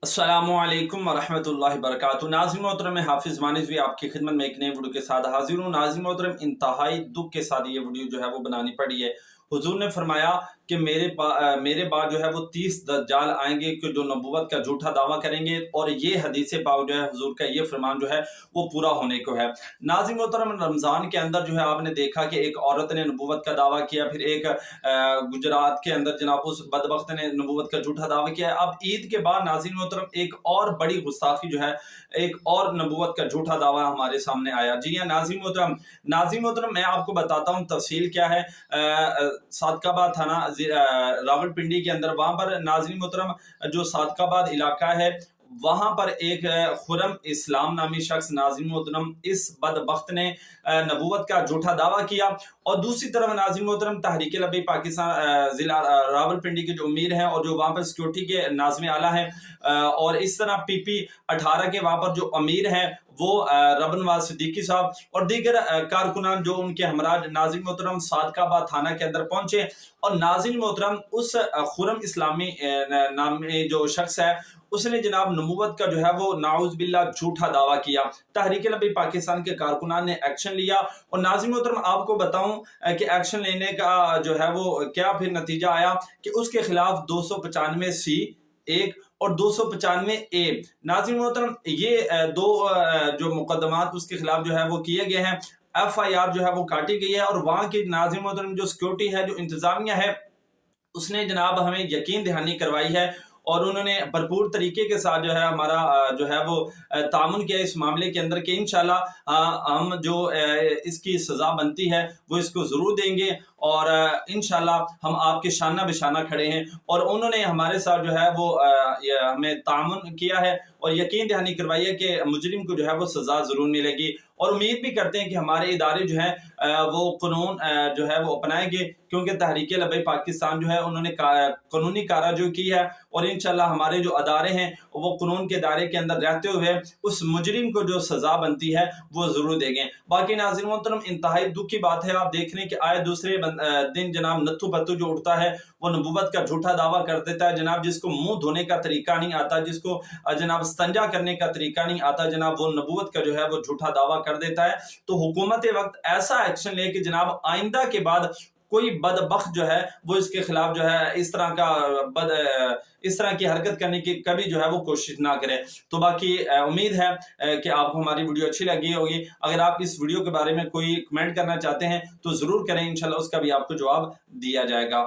अस्सलामुअलैकुम वरहमतुल्लाहि वबरकातुहू। नाज़रीन मोहतरम, मैं हाफिज़ मानिज़ भी आपकी खिदमत में एक नई वीडियो के साथ हाजिर हूँ। नाज़रीन मोहतरम, इंतहाई दुख के साथ ये वीडियो जो है वो बनानी पड़ी है। हुजूर ने फरमाया कि मेरे बाद जो है वो 30 दज्जाल आएंगे कि जो नबूवत का झूठा दावा करेंगे, और ये हदीस पाक जो है हुजूर का ये फरमान जो है वो पूरा होने को है। नाज़रीन मोहतरम, रमज़ान के अंदर जो है आपने देखा कि एक औरत ने नबूवत का दावा किया, फिर एक गुजरात के अंदर जनाब उस बदबख्त ने नबूवत का झूठा दावा किया। अब ईद के बाद नाज़रीन मोहतरम एक और बड़ी गुस्ताखी जो है, एक और नबूवत का झूठा दावा हमारे सामने आया। जी हाँ नाज़रीन मोहतरम, मैं आपको बताता हूँ तफसील क्या है। सादकाबाद थाना रावलपिंडी के अंदर, वहां पर नाज़रीन मोहतरम जो सादकाबाद इलाका है, वहां पर एक खुरम इस्लाम नामी शख्स नाज़रीन मोहतरम इस बदबख्त ने नबूवत का झूठा दावा किया। और दूसरी तरफ नाज़रीन मोहतरम तहरीक लबी पाकिस्तान जिला रावलपिंडी के जो अमीर हैं और जो वहाँ पर सिक्योरिटी के नाज़िम आला हैं, और इस तरह PP 18 के वहाँ पर जो अमीर हैं वो रबन नवाज सिद्दीकी साहब और दीगर कारकुनान जो उनके हमराज नाज़रीन मोहतरम सादकाबाद थाना के अंदर पहुंचे। और नाज़रीन मोहतरम उस खुरम इस्लामी नाम में जो शख्स है, उसने जनाब नबूवत का जो है वो नाउज़ बिल्ला झूठा दावा किया। तहरीक लबी पाकिस्तान के कारकुनान ने एक्शन लिया। और नाज़रीन मोहतरम, आपको बताऊं कि एक्शन लेने का जो है वो क्या फिर नतीजा आया कि उसके खिलाफ 295C एक और 295A, नाज़रीन मोहतरम ये दो जो मुकदमात उसके खिलाफ जो है वो किए गए हैं। FIR जो है वो काटी गई है। और वहाँ की नाज़रीन मोहतरम जो सिक्योरिटी है, जो इंतजामिया है, उसने जनाब हमें यकीन दहानी करवाई है और उन्होंने भरपूर तरीके के साथ जो है हमारा जो है वो तामुन किया इस मामले के अंदर कि इंशाल्लाह हम जो इसकी सज़ा बनती है वो इसको ज़रूर देंगे। और इंशाल्लाह हम आपके शाना बिशाना खड़े हैं। और उन्होंने हमारे साथ जो है वो हमें तामुन किया है और यकीन दहानी करवाई है कि मुजरिम को जो है वो सज़ा ज़रूर मिलेगी। और उम्मीद भी करते हैं कि हमारे इदारे जो हैं वो कानून जो है वो अपनाएंगे, क्योंकि तहरीक लबी पाकिस्तान जो है उन्होंने कानूनी कार्रवाई की है। और इंशाल्लाह हमारे जो अदारे हैं वो कानून के दायरे के अंदर रहते हुए उस मुजरिम को जो सज़ा बनती है वो ज़रूर देंगे। बाकी नाज़रीन मोहतरम, इंतहाई दुख की बात है, आप देख रहे हैं कि आए दूसरे दिन जनाब नत्थु पत्तू जो उठता है वो नबूवत का झूठा दावा कर देता है जनाब, जिसको मुंह धोने का तरीका नहीं आता, जिसको जनाब इस्तंजा करने का तरीका नहीं आता, जनाब वो नबूवत का जो है वो झूठा दावा कर देता है। तो हुकूमत वक्त ऐसा एक्शन ले कि जनाब आइंदा के बाद कोई बदबख्त जो है वो इसके खिलाफ जो है इस तरह की हरकत करने की कभी जो है वो कोशिश ना करे। तो बाकी उम्मीद है कि आपको हमारी वीडियो अच्छी लगी होगी। अगर आप इस वीडियो के बारे में कोई कमेंट करना चाहते हैं तो जरूर करें, इंशाल्लाह उसका भी आपको जवाब दिया जाएगा।